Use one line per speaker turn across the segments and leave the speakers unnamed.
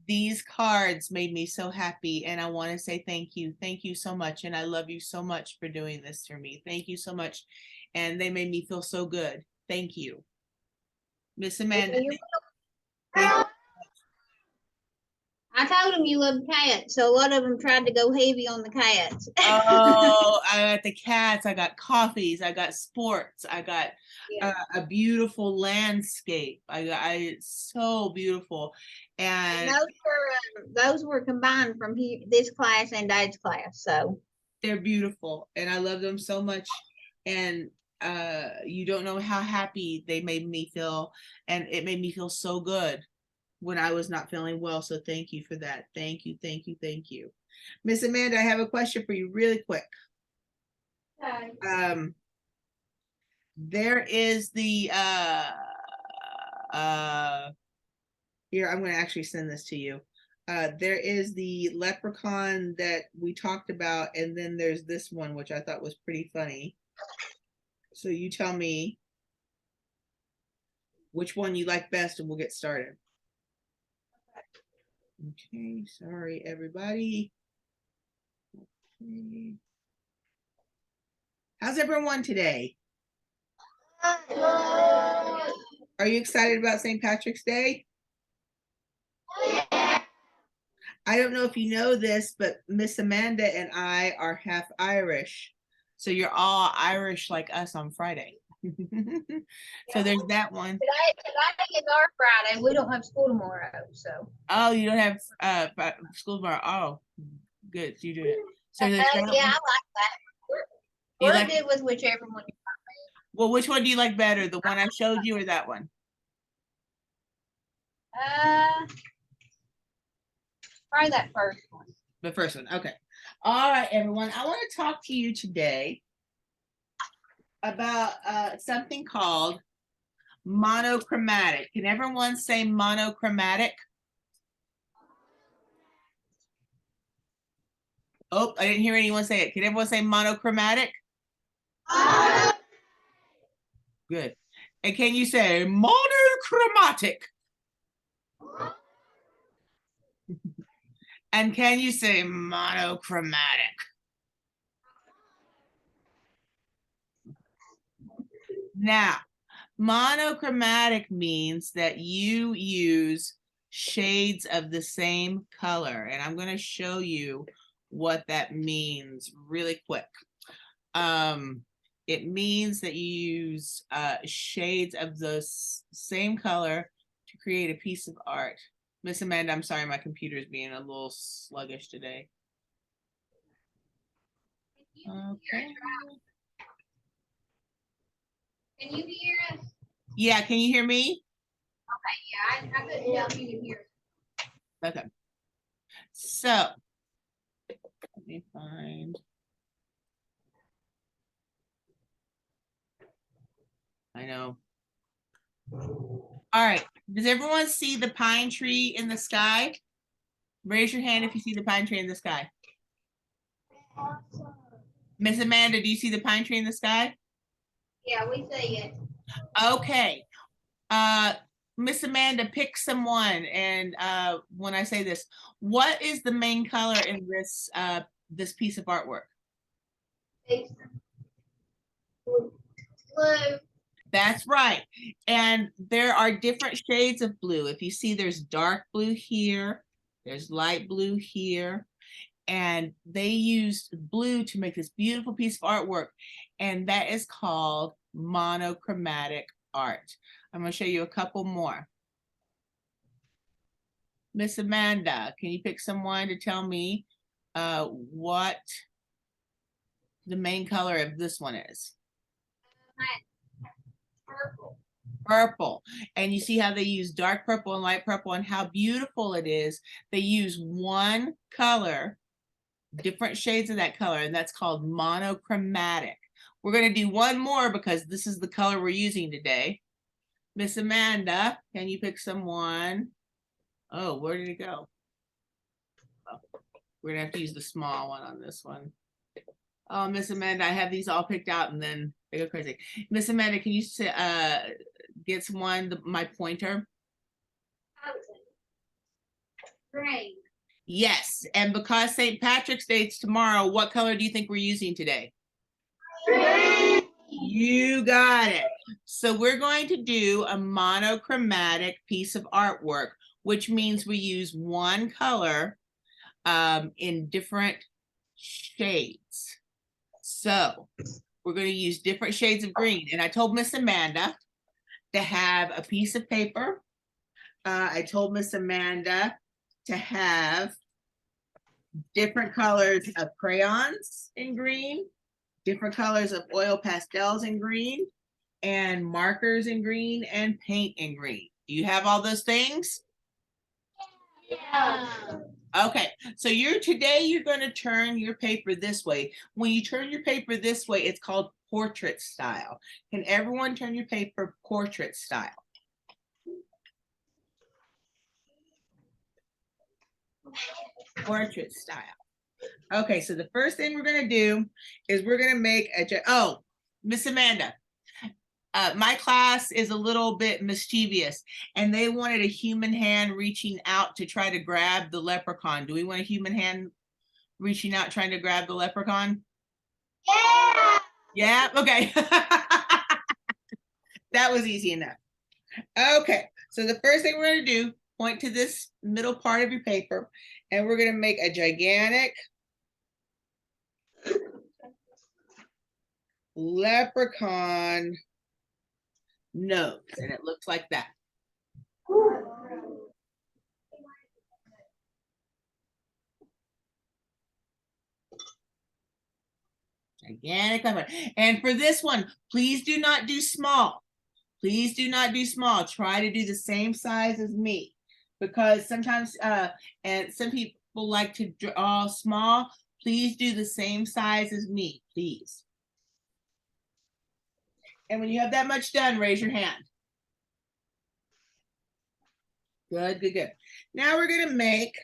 these cards made me so happy, and I want to say thank you. Thank you so much. And I love you so much for doing this for me. Thank you so much. And they made me feel so good. Thank you. Miss Amanda, thank
I told them you love cats, so a lot of them tried to go heavy on the cats.
Oh, I got the cats, I got coffees, I got sports, I got
Yeah.
a beautiful landscape. It's so beautiful.
And
And
those were combined from this class and Dad's class. So
they're beautiful and I love them so much. And you don't know how happy they made me feel, and it made me feel so good when I was not feeling well. So thank you for that. Thank you, thank you, thank you. Miss Amanda, I have a question for you really quick.
okay.
There is the here, I'm going to actually send this to you. There is the leprechaun that we talked about, and then there's this one, which I thought was pretty funny. So you tell me which one you like best, and we'll get started. Okay, sorry, everybody. Okay. How's everyone today? Are you excited about St. Patrick's Day? I don't know if you know this, but Miss Amanda and I are half Irish. So you're all Irish like us on Friday. So there's that one.
Today is our Friday. We don't have school tomorrow, so.
Oh, you don't have school tomorrow. Oh, good. You do it. So there's that
Yeah,
one.
I like that.
You
We're
like,
good with whichever one.
well, which one do you like better? The one I showed you or that one?
Try that first one.
The first one. Okay. All right, everyone. I want to talk to you today about something called monochromatic. Can everyone say monochromatic? Oh, I didn't hear anyone say it. Can everyone say monochromatic? Good. And can you say monochromatic? And can you say monochromatic? Now, monochromatic means that you use shades of the same color. And I'm going to show you what that means really quick. It means that you use shades of the same color to create a piece of art. Miss Amanda, I'm sorry, my computer is being a little sluggish today. Okay.
Can you hear us?
Yeah, can you hear me?
Okay, yeah, I couldn't tell you to hear us.
Okay. So, let me find. I know. All right. Does everyone see the pine tree in the sky? Raise your hand if you see the pine tree in the sky. Miss Amanda, do you see the pine tree in the sky?
Yeah, we see it.
Okay. Miss Amanda, pick someone. And when I say this, what is the main color in this piece of artwork?
Blue.
That's right. And there are different shades of blue. If you see, there's dark blue here, there's light blue here, and they used blue to make this beautiful piece of artwork, and that is called monochromatic art. I'm going to show you a couple more. Miss Amanda, can you pick someone to tell me what the main color of this one is?
Purple.
Purple. And you see how they use dark purple and light purple and how beautiful it is. They use one color, different shades of that color, and that's called monochromatic. We're going to do one more because this is the color we're using today. Miss Amanda, can you pick someone? Oh, where did it go? Oh, we're going to have to use the small one on this one. Oh, Miss Amanda, I have these all picked out and then they go crazy. Miss Amanda, can you get someone, my pointer?
Green.
Yes, and because St. Patrick's Day is tomorrow, what color do you think we're using today?
Green.
You got it. So we're going to do a monochromatic piece of artwork, which means we use one color in different shades. So we're going to use different shades of green. And I told Miss Amanda to have a piece of paper. I told Miss Amanda to have different colors of crayons in green, different colors of oil pastels in green, and markers in green, and paint in green. Do you have all those things?
Yeah.
Okay, so today you're going to turn your paper this way. When you turn your paper this way, it's called portrait style. Can everyone turn your paper portrait style? Portrait style. Okay, so the first thing we're going to do is we're going to make oh, Miss Amanda, my class is a little bit mischievous and they wanted a human hand reaching out to try to grab the leprechaun. Do we want a human hand reaching out trying to grab the leprechaun?
Yeah.
Yeah, okay. That was easy enough. Okay, so the first thing we're going to do, point to this middle part of your paper, and we're going to make a gigantic leprechaun nose, and it looks like that. Gigantic leprechaun. And for this one, please do not do small. Please do not do small. Try to do the same size as me, because sometimes and some people like to draw small. Please do the same size as me, please. And when you have that much done, raise your hand. Good, good, good. Now we're going to make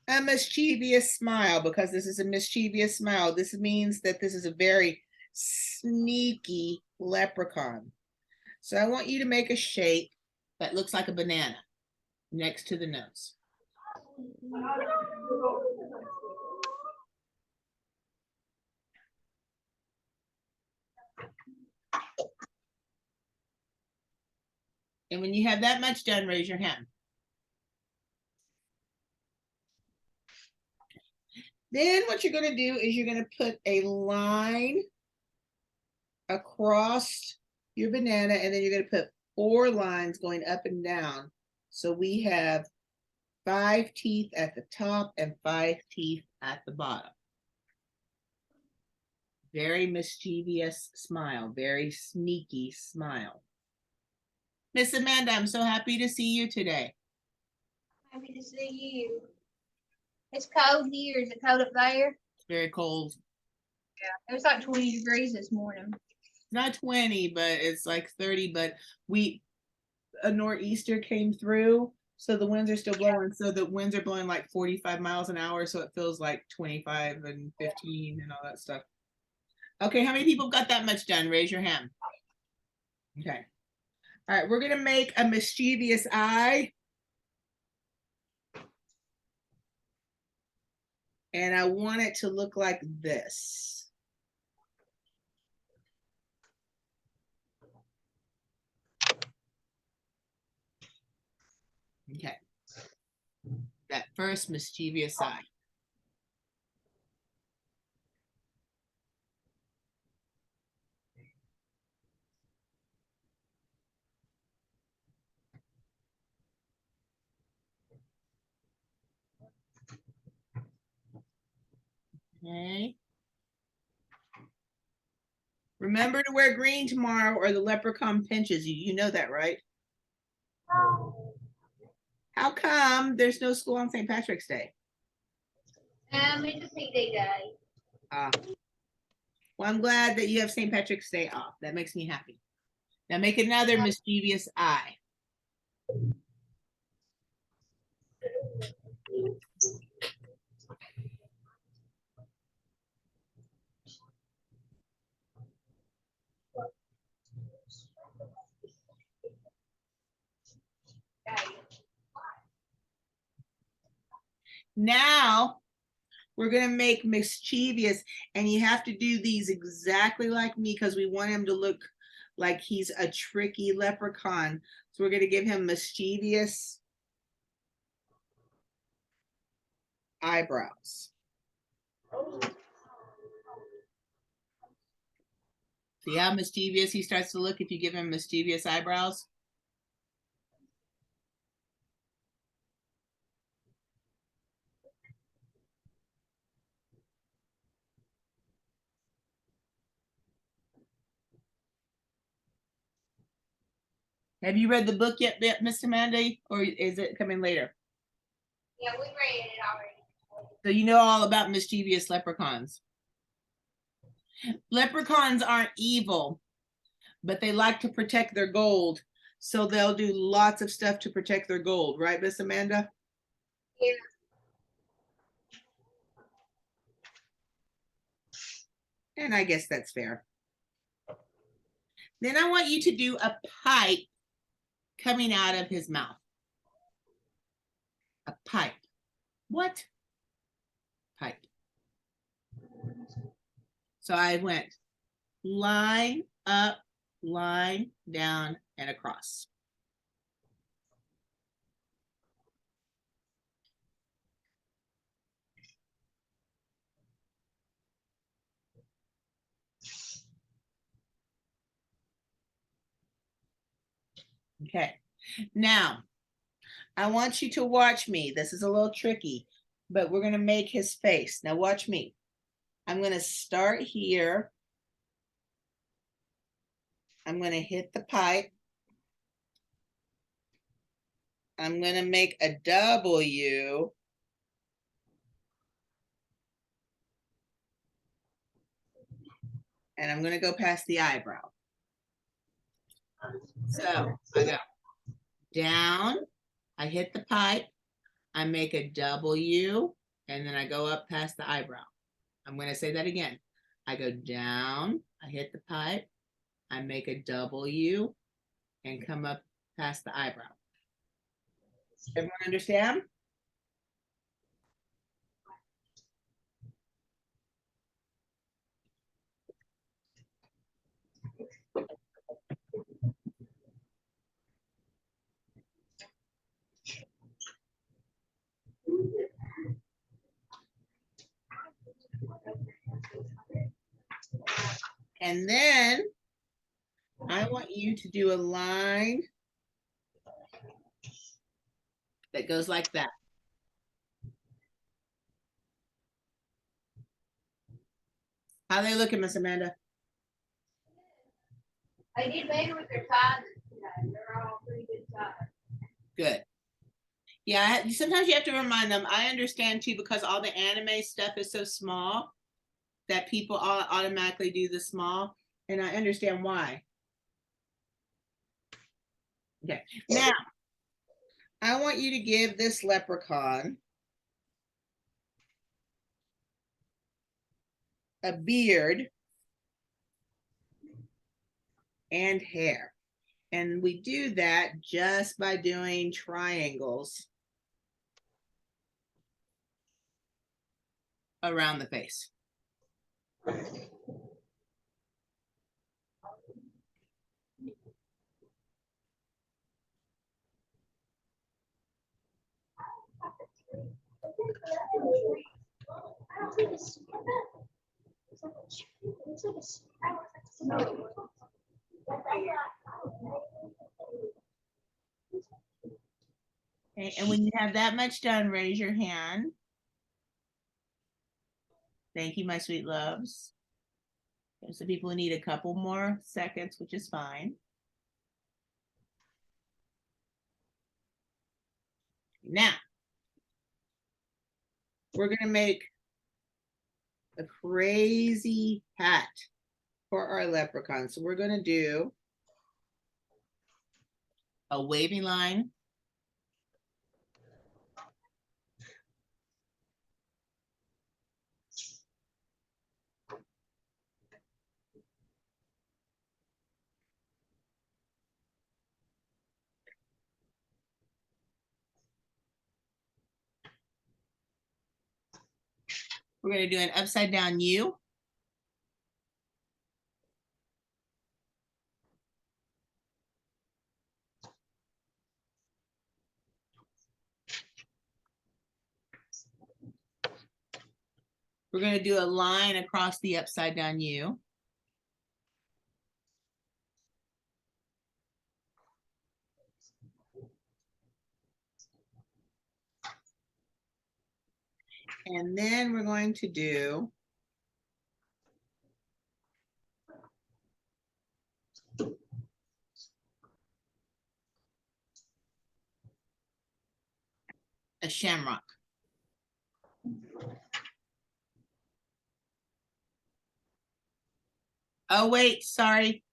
a mischievous smile, because this is a mischievous smile. This means that this is a very sneaky leprechaun. So I want you to make a shape that looks like a banana next to the nose. And when you have that much done, raise your hand. Then what you're going to do is you're going to put a line across your banana, and then you're going to put 4 lines going up and down. So we have 5 teeth at the top and 5 teeth at the bottom. Very mischievous smile, very sneaky smile. Miss Amanda, I'm so happy to see you today.
Happy to see you. It's cold here. Is it cold up there?
It's very cold.
Yeah, it was like 20 degrees this morning.
Not 20, but it's like 30, but a nor'easter came through, so the winds are still blowing. So the winds are blowing like 45 miles an hour, so it feels like 25 and 15 and all that stuff. Okay, how many people got that much done? Raise your hand. Okay. All right, we're gonna make a mischievous eye. And I want it to look like this. Okay. That first mischievous eye. Okay. Remember to wear green tomorrow or the leprechaun pinches you. You know that, right? How come there's no school on St. Patrick's Day?
It's a PD day.
Well, I'm glad that you have St. Patrick's Day off. That makes me happy. Now make another mischievous eye. Now we're gonna make mischievous, and you have to do these exactly like me because we want him to look like he's a tricky leprechaun. So we're gonna give him mischievous eyebrows. See how mischievous he starts to look if you give him mischievous eyebrows? Have you read the book yet, Miss Amanda, or is it coming later?
Yeah, we read it already.
So you know all about mischievous leprechauns. Leprechauns aren't evil, but they like to protect their gold. So they'll do lots of stuff to protect their gold, right, Miss Amanda?
Yeah.
And I guess that's fair. Then I want you to do a pipe coming out of his mouth. A pipe. What? Pipe. So I went line up, line down, and across. Okay. Now, I want you to watch me. This is a little tricky, but we're going to make his face. Now watch me. I'm going to start here. I'm going to hit the pipe. I'm going to make a W. And I'm going to go past the eyebrow. So I go down, I hit the pipe, I make a W, and then I go up past the eyebrow. I'm going to say that again. I go down, I hit the pipe, I make a W, and come up past the eyebrow. Everyone understand? And then I want you to do a line that goes like that. How they looking, Miss Amanda?
They did better with their sizes today. They're all pretty good size.
Good. Yeah, sometimes you have to remind them. I understand too, because all the anime stuff is so small that people all automatically do the small, and I understand why. Okay, now I want you to give this leprechaun a beard and hair. And we do that just by doing triangles around the face. Okay, and when you have that much done, raise your hand. Thank you, my sweet loves. There's some people who need a couple more seconds, which is fine. Now, we're going to make a crazy hat for our leprechaun. So we're going to do a wavy line. We're gonna do an upside down U. We're gonna do a line across the upside down U. And then we're going to do a shamrock. Oh, wait, sorry.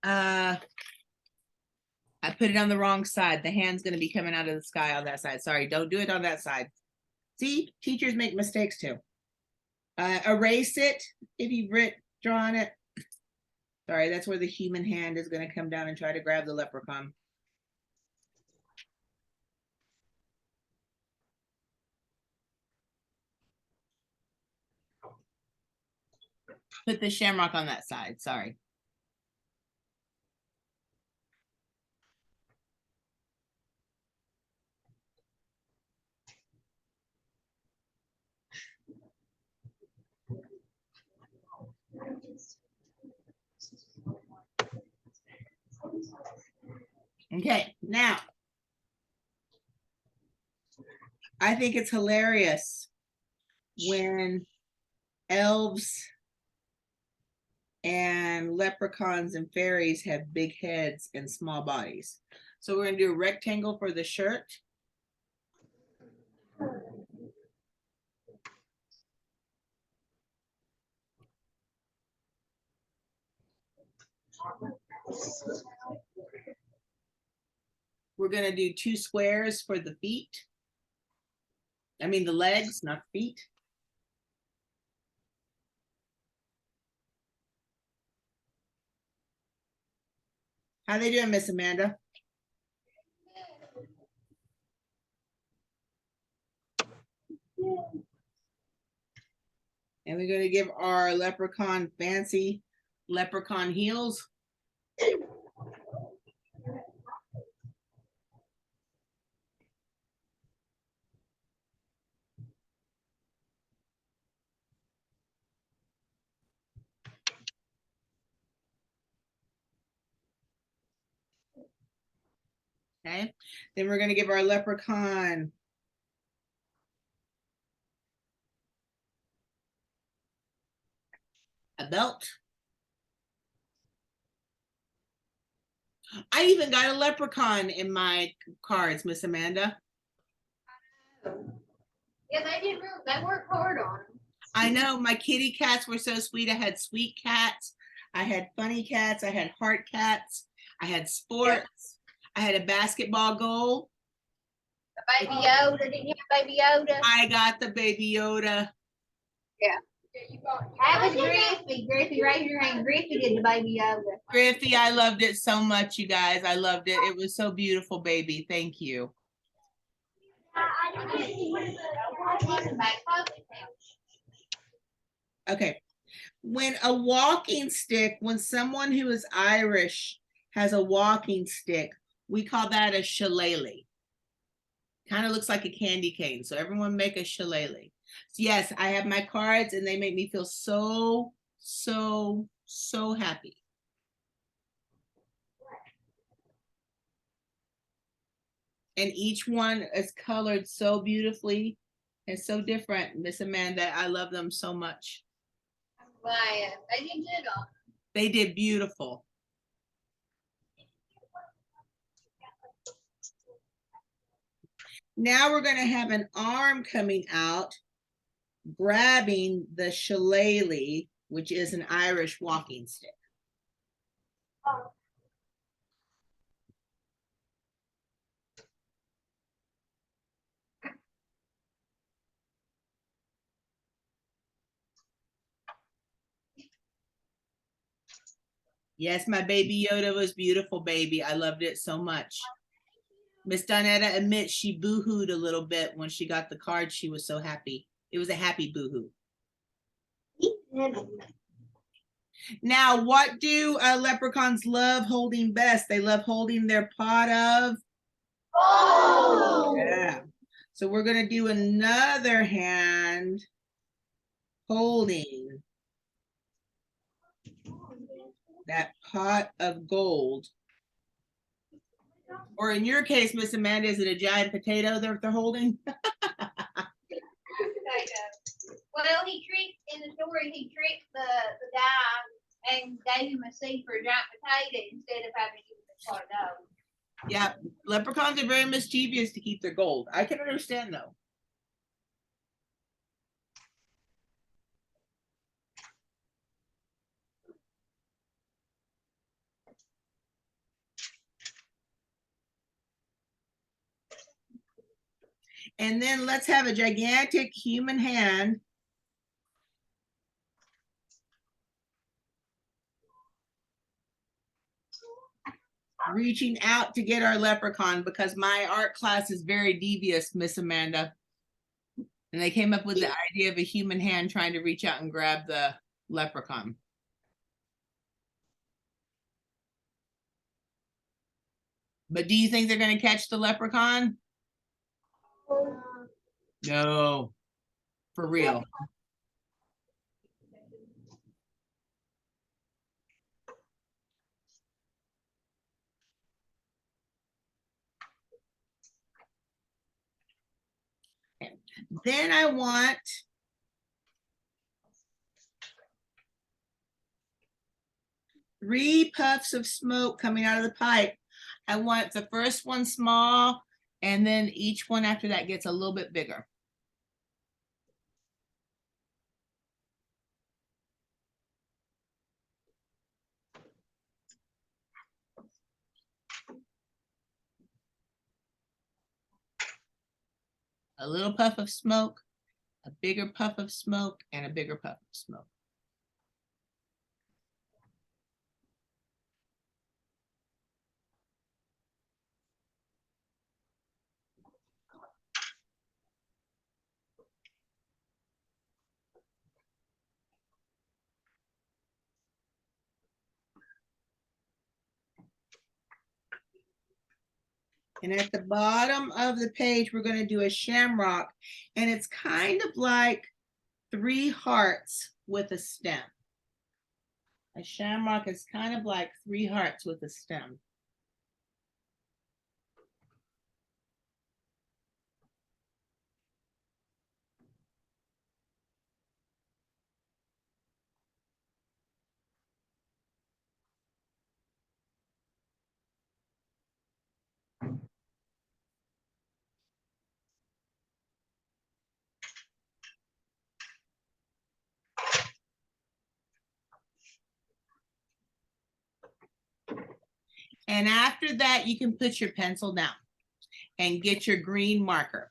I put it on the wrong side. The hand's gonna be coming out of the sky on that side. Sorry, don't do it on that side. See, teachers make mistakes too. Erase it if you've drawn it. Sorry, that's where the human hand is gonna come down and try to grab the leprechaun. Put the shamrock on that side, sorry. Okay, now. I think it's hilarious when elves and leprechauns and fairies have big heads and small bodies. So we're gonna do a rectangle for the shirt. We're gonna do 2 squares for the feet. I mean the legs, not feet. How they doing, Miss Amanda? And we're gonna give our leprechaun fancy leprechaun heels. Okay, then we're gonna give our leprechaun a belt. I even got a leprechaun in my cards, Miss Amanda.
Yeah, they worked hard on them.
I know, my kitty cats were so sweet. I had sweet cats, I had funny cats, I had heart cats, I had sports, I had a basketball goal.
The Baby Yoda, didn't you have Baby Yoda?
I got the Baby Yoda.
Yeah. That was Griffey. Griffey, raise your hand. Griffey did the Baby Yoda.
Griffey, I loved it so much, you guys. I loved it. It was so beautiful, baby. Thank you. Okay. When a walking stick, when someone who is Irish has a walking stick, we call that a shillelagh. Kind of looks like a candy cane. So everyone make a shillelagh. So yes, I have my cards and they make me feel so, so, so happy. And each one is colored so beautifully and so different. Miss Amanda, I love them so much.
Glad. They did good on them.
They did beautiful. Now we're going to have an arm coming out, grabbing the shillelagh, which is an Irish walking stick. Yes, my Baby Yoda was beautiful, baby. I loved it so much. Miss Donetta admits she boo-hooed a little bit when she got the card. She was so happy. It was a happy boohoo. Now, what do leprechauns love holding best? They love holding their pot of.
Oh.
Yeah. So we're going to do another hand holding that pot of gold. Or in your case, Miss Amanda, is it a giant potato that they're holding?
Well, he tricked in the story. He tricked the guy and gave him a seed for a giant potato instead of having to give him a pot of gold.
Yeah, leprechauns are very mischievous to keep their gold. I can understand though. And then let's have a gigantic human hand reaching out to get our leprechaun, because my art class is very devious, Miss Amanda. And they came up with the idea of a human hand trying to reach out and grab the leprechaun. But do you think they're going to catch the leprechaun? No, for real. Then I want three puffs of smoke coming out of the pipe. I want the first one small, and then each one after that gets a little bit bigger. A little puff of smoke, a bigger puff of smoke, and a bigger puff of smoke. And at the bottom of the page, we're going to do a shamrock, and it's kind of like three hearts with a stem. A shamrock is kind of like three hearts with a stem. And after that, you can put your pencil down and get your green marker.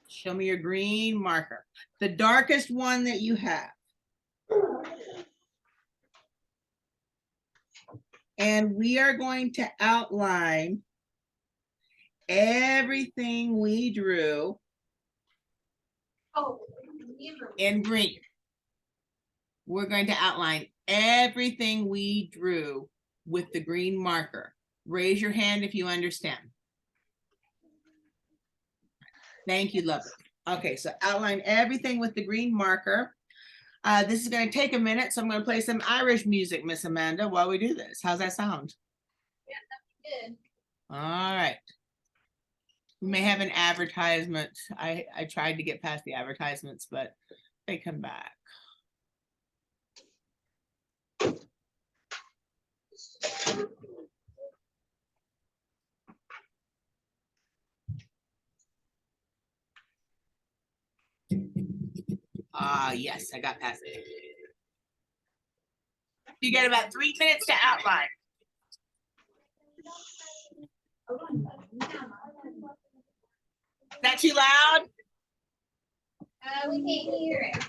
Show me your green marker. The darkest one that you have. And we are going to outline everything we drew in green. We're going to outline everything we drew with the green marker. Raise your hand if you understand. Thank you, lovely. Okay, so outline everything with the green marker. This is going to take a minute, so I'm going to play some Irish music, Miss Amanda, while we do this. How's that sound?
Yeah, that's good.
All right. We may have an advertisement. I tried to get past the advertisements, but they come back. Yes, I got past it. You get about 3 minutes to outline. Is that too loud?
We can't hear it.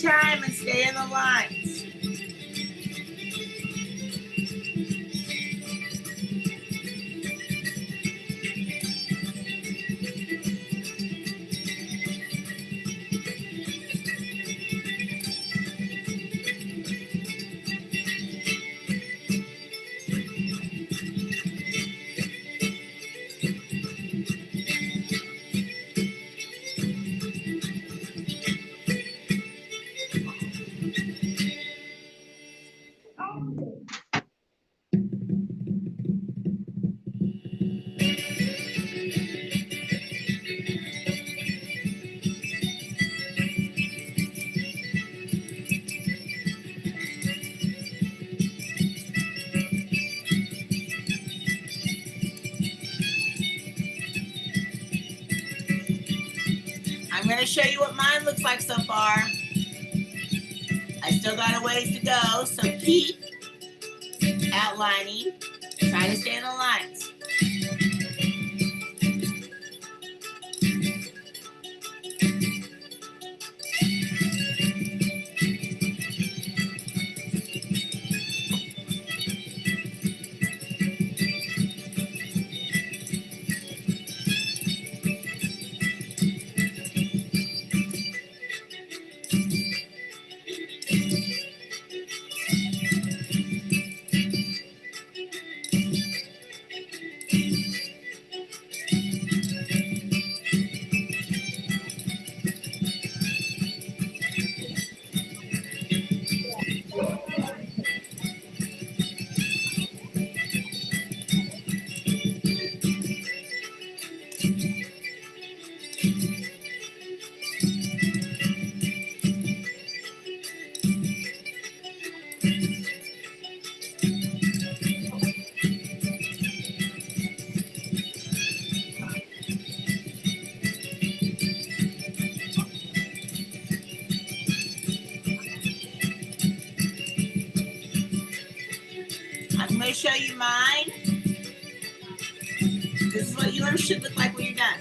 time and stay in the lines. I'm going to show you what mine looks like so far. I still got a ways to go, so keep outlining. Try to stay in the lines. I'm going to show you mine. This is what yours should look like when you're done.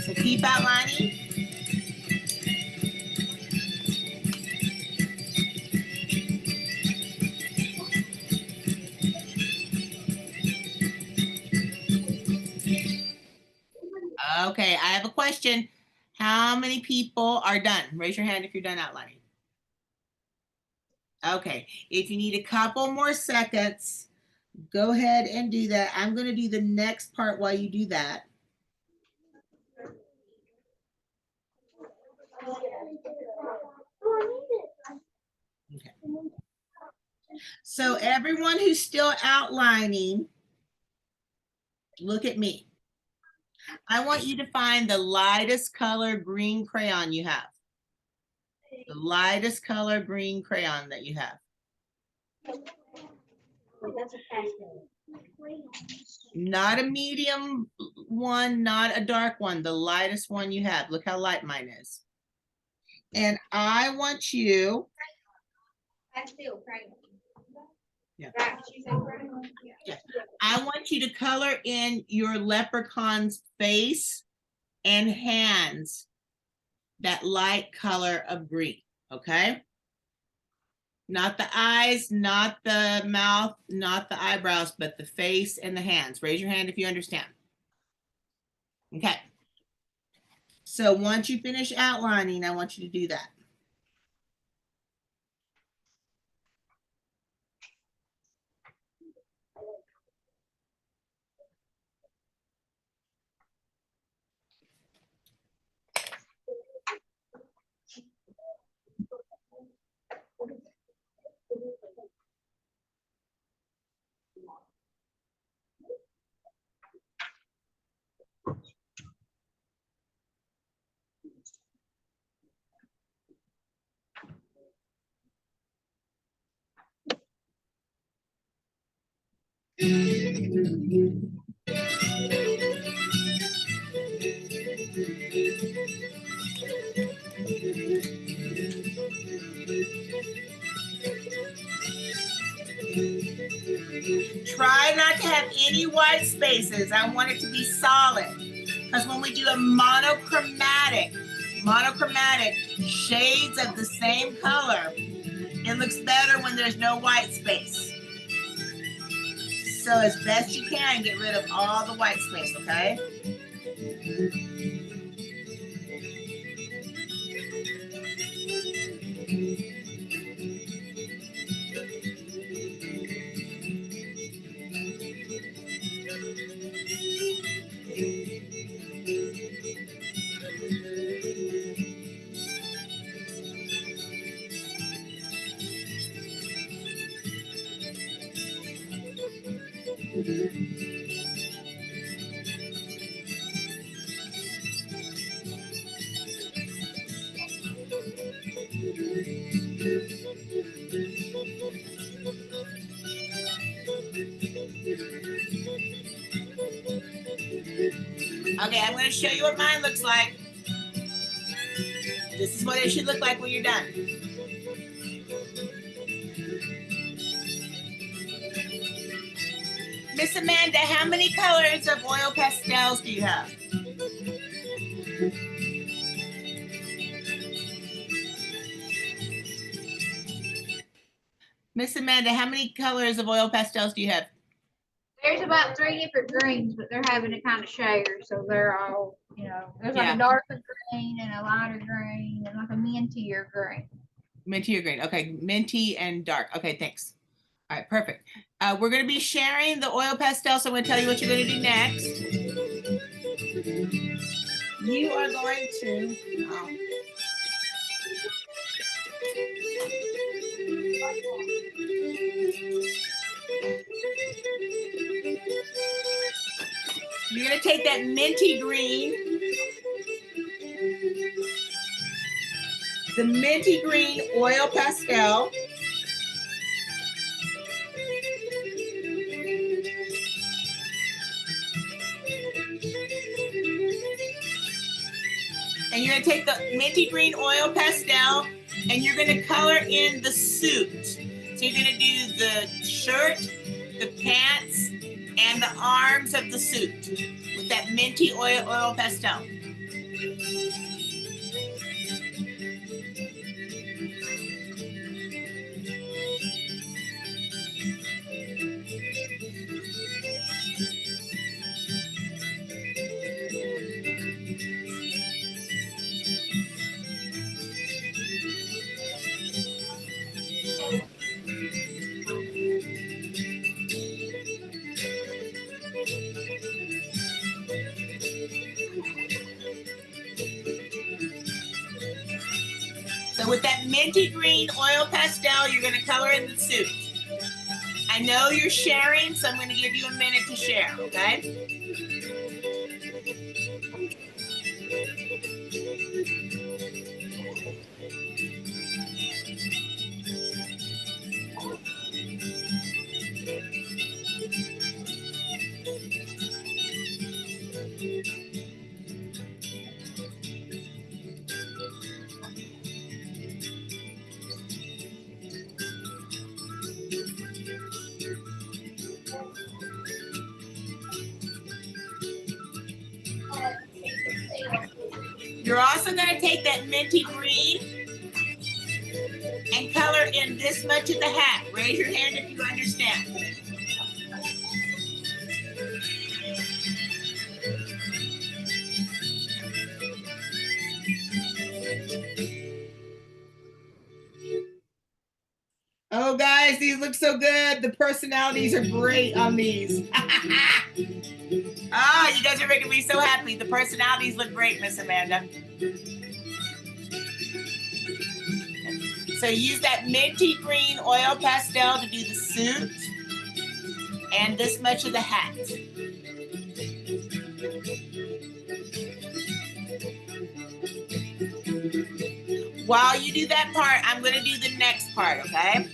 So keep outlining. Okay, I have a question. How many people are done? Raise your hand if you're done outlining. Okay, if you need a couple more seconds, go ahead and do that. I'm going to do the next part while you do that. Okay. So everyone who's still outlining, look at me. I want you to find the lightest color green crayon you have. The lightest color green crayon that you have. Not a medium one, not a dark one, the lightest one you have. Look how light mine is. And I want you.
That's still crayon.
Yeah.
Right, she said crayon.
Yeah. I want you to color in your leprechaun's face and hands that light color of green, okay? Not the eyes, not the mouth, not the eyebrows, but the face and the hands. Raise your hand if you understand. Okay. So once you finish outlining, I want you to do that. Try not to have any white spaces. I want it to be solid. Because when we do a monochromatic shades of the same color, it looks better when there's no white space. So as best you can, get rid of all the white space, okay? Okay, I'm gonna show you what mine looks like. This is what it should look like when you're done. Miss Amanda, how many colors of oil pastels do you have? Miss Amanda, how many colors of oil pastels do you have?
There's about 3 different greens, but they're having to kind of share, so they're all, you know, there's like
Yeah.
a darker green and a lighter green and like a mintier green.
Minty or green? Okay, minty and dark. Okay, thanks. All right, perfect. We're going to be sharing the oil pastel, so I'm going to tell you what you're going to do next. You are going to... You're going to take that minty green, the minty green oil pastel, and you're going to take the minty green oil pastel and you're going to color in the suit. So you're going to do the shirt, the pants, and the arms of the suit with that minty oil pastel. So with that minty green oil pastel, you're going to color in the suit. I know you're sharing, so I'm going to give you a minute to share, okay? You're also going to take that minty green and color in this much of the hat. Raise your hand if you understand. Oh, guys, these look so good. The personalities are great on these. Ah, you guys are making me so happy. The personalities look great, Miss Amanda. So use that minty green oil pastel to do the suit and this much of the hat. While you do that part, I'm going to do the next part, okay?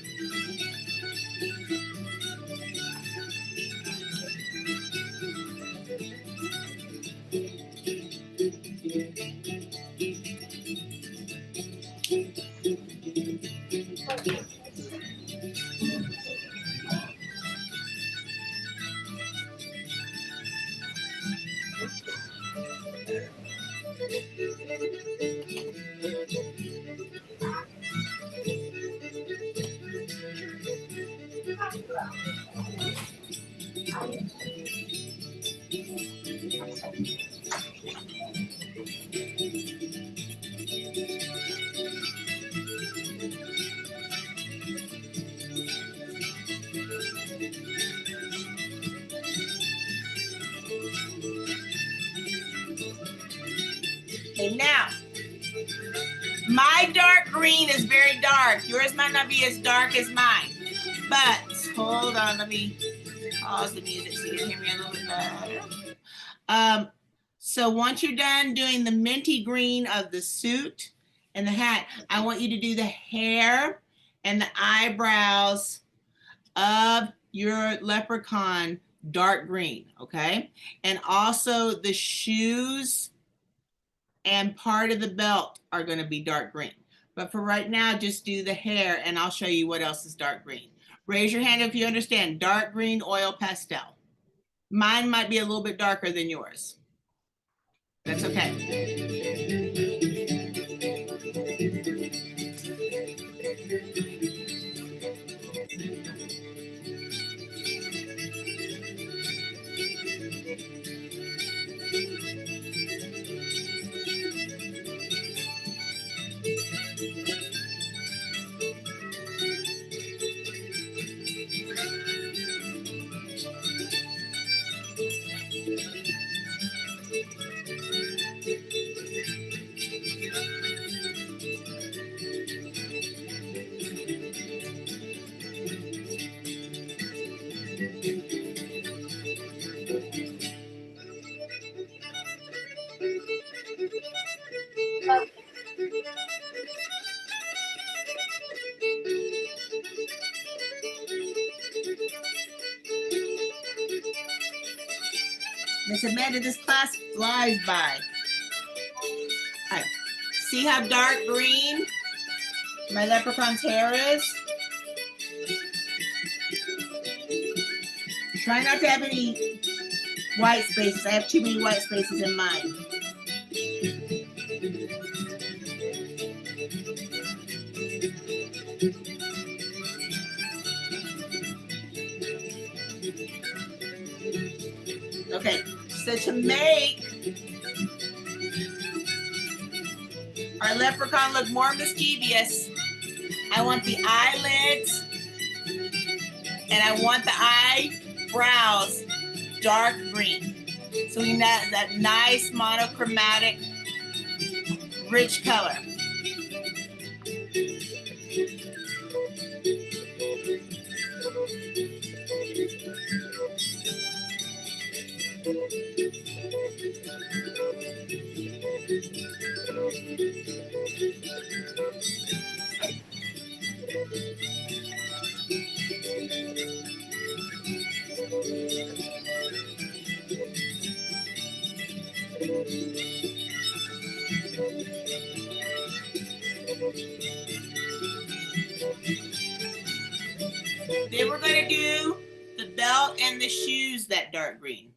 Okay, now, my dark green is very dark. Yours might not be as dark as mine, but hold on, let me pause the music so you can hear me a little bit better. So once you're done doing the minty green of the suit and the hat, I want you to do the hair and the eyebrows of your leprechaun dark green, okay? And also the shoes and part of the belt are going to be dark green. But for right now, just do the hair and I'll show you what else is dark green. Raise your hand if you understand dark green oil pastel. Mine might be a little bit darker than yours. That's okay. Miss Amanda, this class flies by. All right. See how dark green my leprechaun's hair is? Try not to have any white spaces. I have too many white spaces in mine. Okay, so to make our leprechaun look more mischievous, I want the eyelids and I want the eyebrows dark green. So we have that nice monochromatic, rich color. Then we're going to do the belt and the shoes that dark green.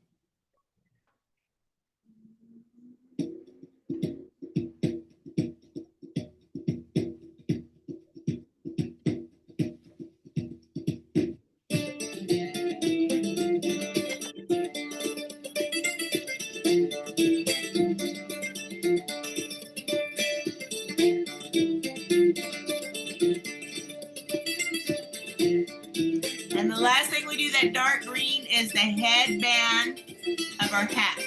And the last thing we do that dark green is the headband of our hat.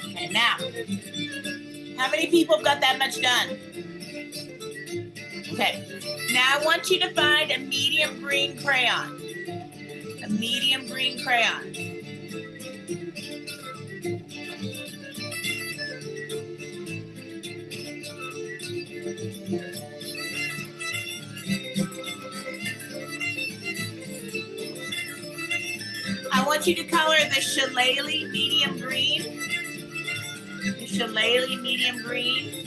Okay, now, how many people have got that much done? Okay, Now I want you to find a medium green crayon. A medium green crayon. I want you to color the shillelagh medium green. The shillelagh medium green.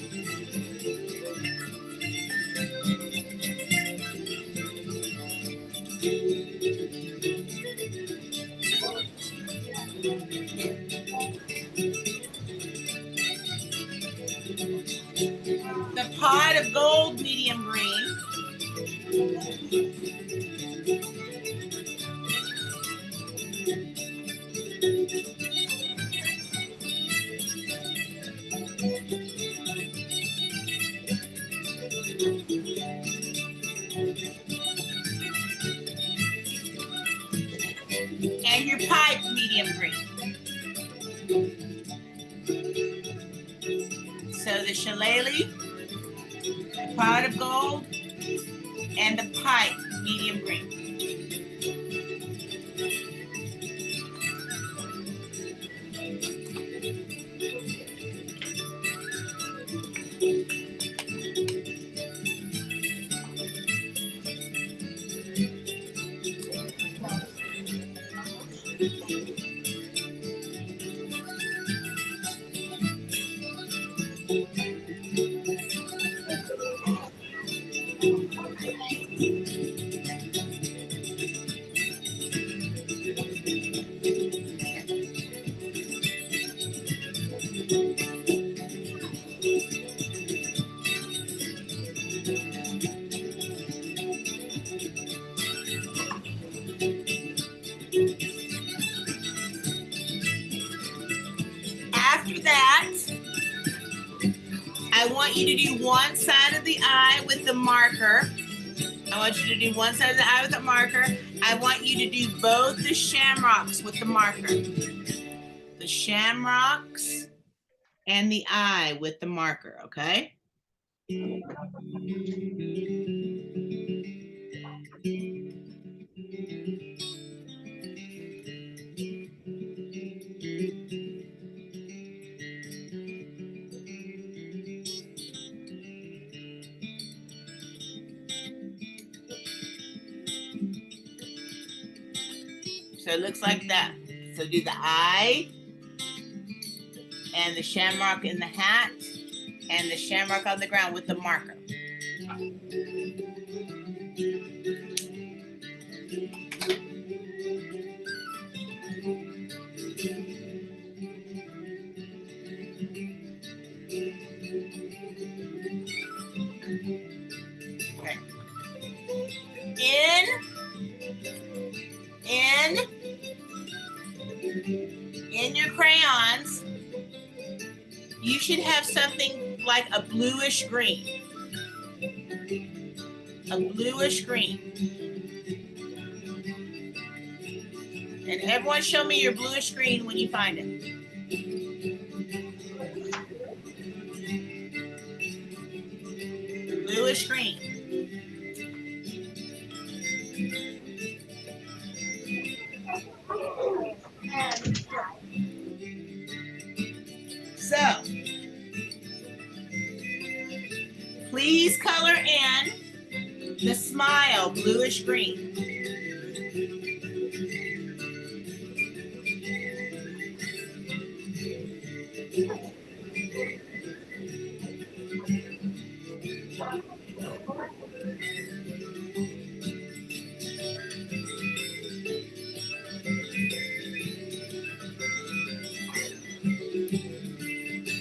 The pot of gold medium green. And your pipe medium green. So the shillelagh, the pot of gold, and the pipe medium green. After that, I want you to do one side of the eye with the marker. I want you to do one side of the eye with the marker. I want you to do both the shamrocks with the marker. The shamrocks and the eye with the marker, okay? So it looks like that. So do the eye and the shamrock in the hat and the shamrock on the ground with the marker. Okay. In your crayons, you should have something like a bluish green. A bluish green. And everyone show me your bluish green when you find it. Bluish green. So, please color in the smile bluish green.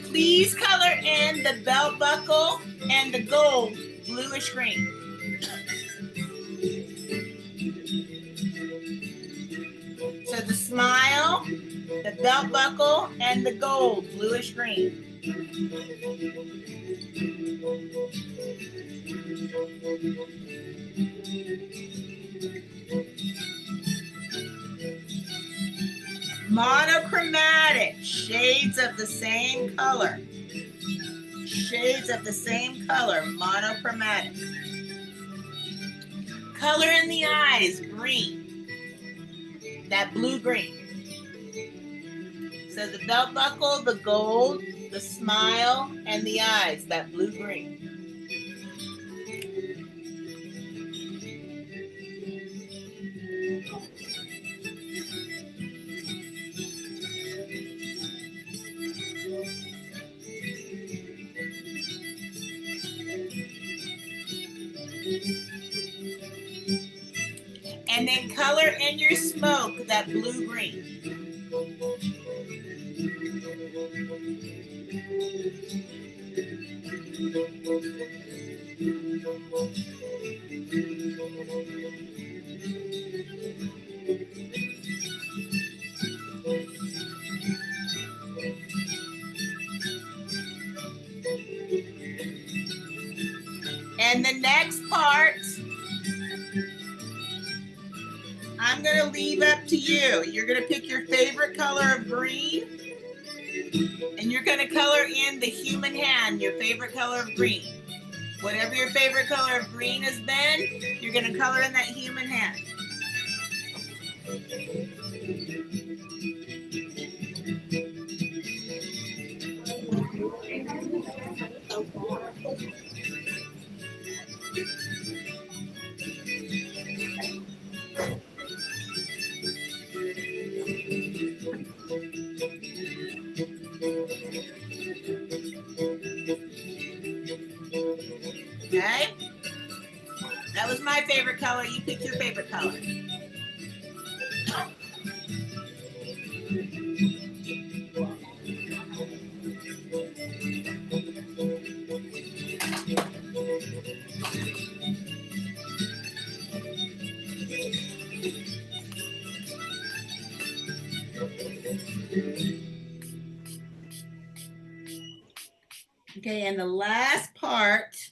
Please color in the belt buckle and the gold bluish green. So the smile, the belt buckle, and the gold bluish green. Monochromatic, shades of the same color. Shades of the same color, monochromatic. Color in the eyes, green. That blue-green. So the belt buckle, the gold, the smile, and the eyes, that blue-green. And then color in your smoke, that blue-green. And the next part, I'm gonna leave up to you. You're gonna pick your favorite color of green, and you're gonna color in the human hand, your favorite color of green. Whatever your favorite color of green has been, you're gonna color in that human hand. Okay? That was my favorite color. You pick your favorite color. Okay, and the last part,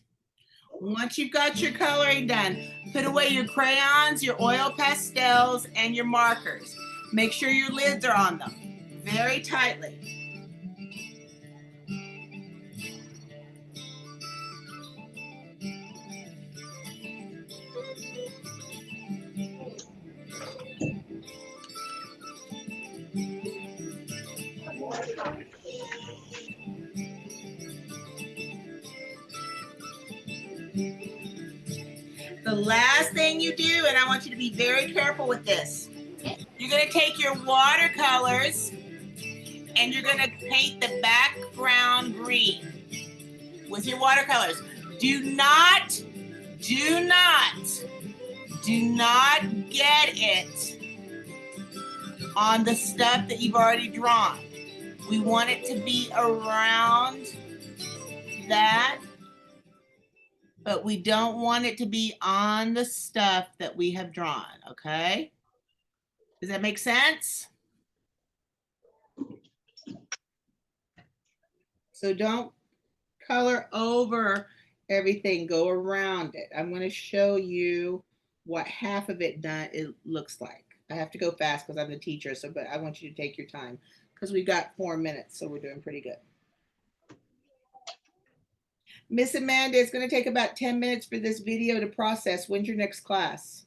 once you've got your coloring done, put away your crayons, your oil pastels, and your markers. Make sure your lids are on them very tightly. The last thing you do, and I want you to be very careful with this, you're gonna take your watercolors and you're gonna paint the background green with your watercolors. Do not get it on the stuff that you've already drawn. We want it to be around that, but we don't want it to be on the stuff that we have drawn, okay? Does that make sense? So don't color over everything, go around it. I'm gonna show you what half of it looks like. I have to go fast because I'm the teacher, but I want you to take your time because we've got 4 minutes, so we're doing pretty good. Miss Amanda, it's gonna take about 10 minutes for this video to process. When's your next class?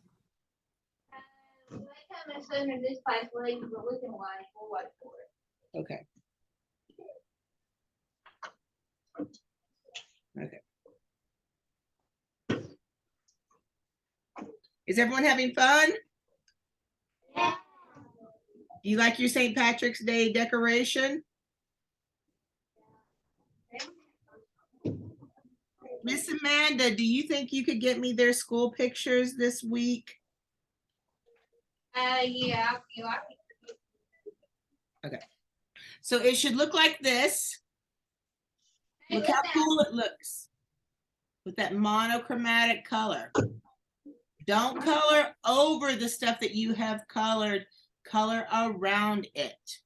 They come as soon as this class leaves, but we can wait. We'll wait for it.
Okay. Okay. Is everyone having fun?
Yeah.
Do you like your St. Patrick's Day decoration? Miss Amanda, do you think you could get me their school pictures this week?
Yeah.
Okay. So it should look like this. Look how cool it looks with that monochromatic color. Don't color over the stuff that you have colored, color around it.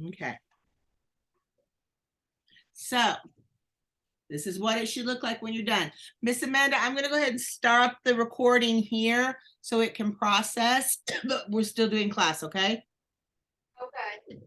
Okay. So this is what it should look like when you're done. Miss Amanda, I'm gonna go ahead and start the recording here so it can process, but we're still doing class, okay?
Okay.